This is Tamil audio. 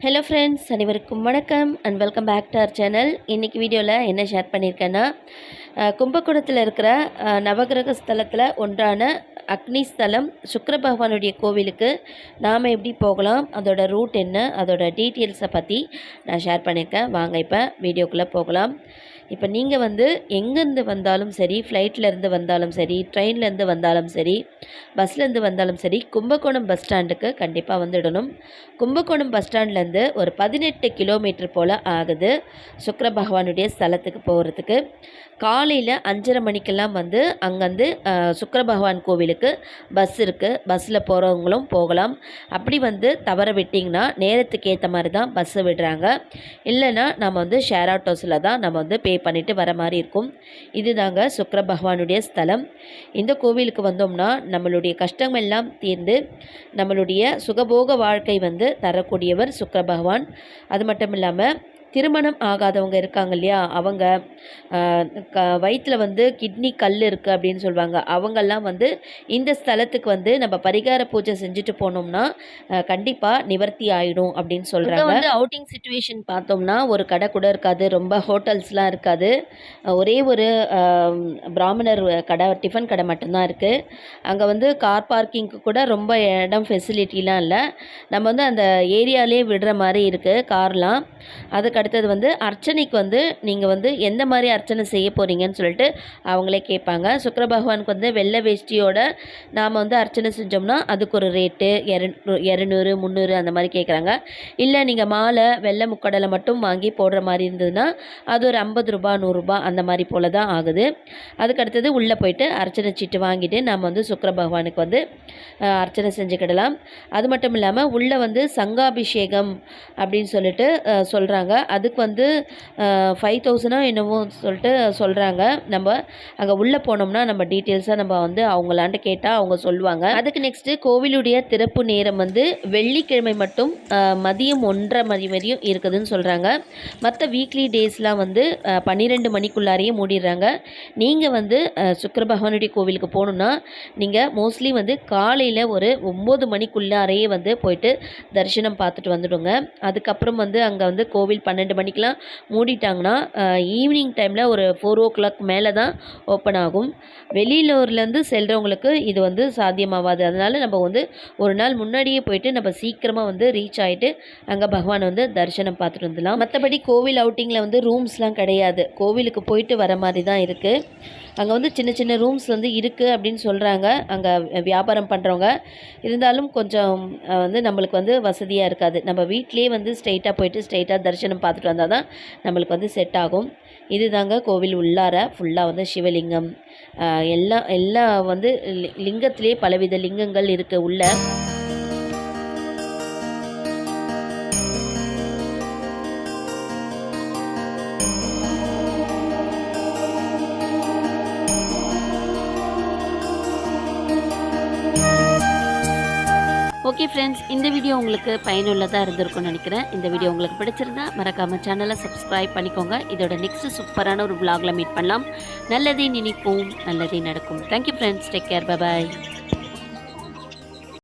ஹலோ ஃப்ரெண்ட்ஸ், அனைவருக்கும் வணக்கம் and welcome back to our channel. இன்றைக்கி வீடியோவில் என்ன ஷேர் பண்ணியிருக்கேன்னா, கும்பகோணத்தில் இருக்கிற நவகிரக ஸ்தலத்தில் ஒன்றான அக்னி ஸ்தலம் சுக்கிர பகவானுடைய கோவிலுக்கு நாம் எப்படி போகலாம், அதோட ரூட் என்ன, அதோட டீட்டெயில்ஸை பற்றி நான் ஷேர் பண்ணியிருக்கேன். வாங்க இப்போ வீடியோக்குள்ளே போகலாம். இப்போ நீங்கள் எங்கேருந்து வந்தாலும் சரி, ஃப்ளைட்லேருந்து வந்தாலும் சரி, ட்ரெயின்லேருந்து வந்தாலும் சரி, பஸ்லேருந்து வந்தாலும் சரி, கும்பகோணம் பஸ் ஸ்டாண்டுக்கு கண்டிப்பாக வந்துடணும். கும்பகோணம் பஸ் ஸ்டாண்ட்லேருந்து ஒரு 18 கிலோமீட்டர் போல் ஆகுது சுக்கிர பகவானுடைய ஸ்தலத்துக்கு போகிறதுக்கு. காலையில் 5:30 மணிக்கெல்லாம் அங்கேருந்து சுக்கிர பகவான் கோவிலுக்கு பஸ் இருக்குது. பஸ்ஸில் போகிறவங்களும் போகலாம். அப்படி தவற விட்டிங்கன்னா நேரத்துக்கு ஏற்ற மாதிரி தான் பஸ்ஸை விடுறாங்க. இல்லைன்னா நம்ம ஷேர் ஆட்டோஸில் தான் நம்ம பே பண்ணிவிட்டு வர மாதிரி இருக்கும். இதுதாங்க சுக்கிர பகவானுடைய ஸ்தலம். இந்த கோவிலுக்கு வந்தோம்னா நம்மளுடைய கஷ்டம் எல்லாம் தீர்ந்து நம்மளுடைய சுகபோக வாழ்க்கை தரக்கூடியவர் சுக்கிர பகவான். அது மட்டும் இல்லாமல் திருமணம் ஆகாதவங்க இருக்காங்க இல்லையா, அவங்க வயிற்றில் கிட்னி கல் இருக்குது அப்படின்னு சொல்லுவாங்க. அவங்கெல்லாம் இந்த ஸ்தலத்துக்கு நம்ம பரிகார பூஜை செஞ்சுட்டு போனோம்னா கண்டிப்பாக நிவர்த்தி ஆகிடும் அப்படின்னு சொல்கிறாங்க. அவுட்டிங் சிச்சுவேஷன் பார்த்தோம்னா ஒரு கடை கூட இருக்காது, ரொம்ப ஹோட்டல்ஸ்லாம் இருக்காது. ஒரே ஒரு பிராமணர் கடை, டிஃபன் கடை மட்டும்தான் இருக்குது. அங்கே கார் பார்க்கிங்க்கு கூட ரொம்ப இடம் ஃபெசிலிட்டிலாம் இல்லை. நம்ம அந்த ஏரியாலே விடுற மாதிரி இருக்குது கார்லாம். அதுக்கு அடுத்தது அர்ச்சனைக்கு நீங்கள் எந்த மாதிரி அர்ச்சனை செய்ய போகிறீங்கன்னு சொல்லிட்டு அவங்களே கேட்பாங்க. சுக்கிர பகவானுக்கு வெள்ளை வேஷ்டியோட நாம் அர்ச்சனை செஞ்சோம்னா அதுக்கு ஒரு ரேட்டு 200 300 அந்த மாதிரி கேட்குறாங்க. இல்லை நீங்கள் மாலை வெள்ளை முக்கடலை மட்டும் வாங்கி போடுற மாதிரி இருந்ததுன்னா அது ஒரு 50 ரூபா 100 ரூபா அந்த மாதிரி போல் தான் ஆகுது. அதுக்கு அடுத்தது உள்ளே போயிட்டு அர்ச்சனை சீட்டு வாங்கிட்டு நாம் சுக்கிர பகவானுக்கு அர்ச்சனை செஞ்சுக்கிடலாம். அது மட்டும் இல்லாமல் உள்ளே சங்காபிஷேகம் அப்படின்னு சொல்லிட்டு சொல்கிறாங்க. அதுக்கு 5000 என்னவோ சொல்லிட்டு சொல்கிறாங்க. நம்ம அங்கே உள்ளே போனோம்னா நம்ம டீட்டெயில்ஸாக நம்ம அவங்களாண்ட கேட்டால் அவங்க சொல்லுவாங்க. அதுக்கு நெக்ஸ்ட்டு கோவிலுடைய திறப்பு நேரம் வெள்ளிக்கிழமை மட்டும் மதியம் 1:30 மணி வரையும் இருக்குதுன்னு சொல்கிறாங்க. மற்ற வீக்லி டேஸ்லாம் 12 மணிக்குள்ளாரையே மூடிடுறாங்க. நீங்கள் சுக்கிர பகவானுடைய கோவிலுக்கு போகணுன்னா நீங்கள் மோஸ்ட்லி காலையில் ஒரு 9 மணிக்குள்ளாரையே போயிட்டு தரிசனம் பார்த்துட்டு வந்துடுங்க. அதுக்கப்புறம் அங்கே கோவில் 12 மணிக்கெலாம் மூடிட்டாங்கன்னா ஈவினிங் டைமில் ஒரு 4 o'clock மேலே தான் ஓப்பன் ஆகும். வெளியூர்லேருந்து செல்கிறவங்களுக்கு இது சாத்தியமாகாது. அதனால் நம்ம ஒரு நாள் முன்னாடியே போயிட்டு நம்ம சீக்கிரமாக ரீச் ஆகிட்டு அங்கே பகவான் தரிசனம் பார்த்துட்டு வந்துடலாம். மற்றபடி கோவில் அவுட்டிங்கில் ரூம்ஸ்லாம் கிடையாது. கோவிலுக்கு போயிட்டு வர மாதிரி தான் இருக்குது. அங்கே சின்ன சின்ன ரூம்ஸ் இருக்குது அப்படின்னு சொல்கிறாங்க அங்கே வியாபாரம் பண்ணுறவங்க. இருந்தாலும் கொஞ்சம் நம்மளுக்கு வசதியாக இருக்காது. நம்ம வீட்லேயே ஸ்ட்ரைட்டாக போயிட்டு ஸ்ட்ரைட்டாக தரிசனம் பார்த்துட்டு வந்தால் தான் நம்மளுக்கு செட் ஆகும். இதுதாங்க கோவில் உள்ளார ஃபுல்லாக சிவலிங்கம், எல்லாம் லிங்கத்திலே பலவித லிங்கங்கள் இருக்குது உள்ள. ஓகே ஃப்ரெண்ட்ஸ், இந்த வீடியோ உங்களுக்கு பயனுள்ளதாக இருந்திருக்கும்னு நினைக்கிறேன். இந்த வீடியோ உங்களுக்கு பிடிச்சிருந்தா மறக்காமல் சேனலை சப்ஸ்கிரைப் பண்ணிக்கோங்க. இதோட நெக்ஸ்ட்டு சூப்பரான ஒரு vlogல மீட் பண்ணலாம். நல்லதே நினைப்போம், நல்லதே நடக்கும். Thank you friends, take care, bye bye.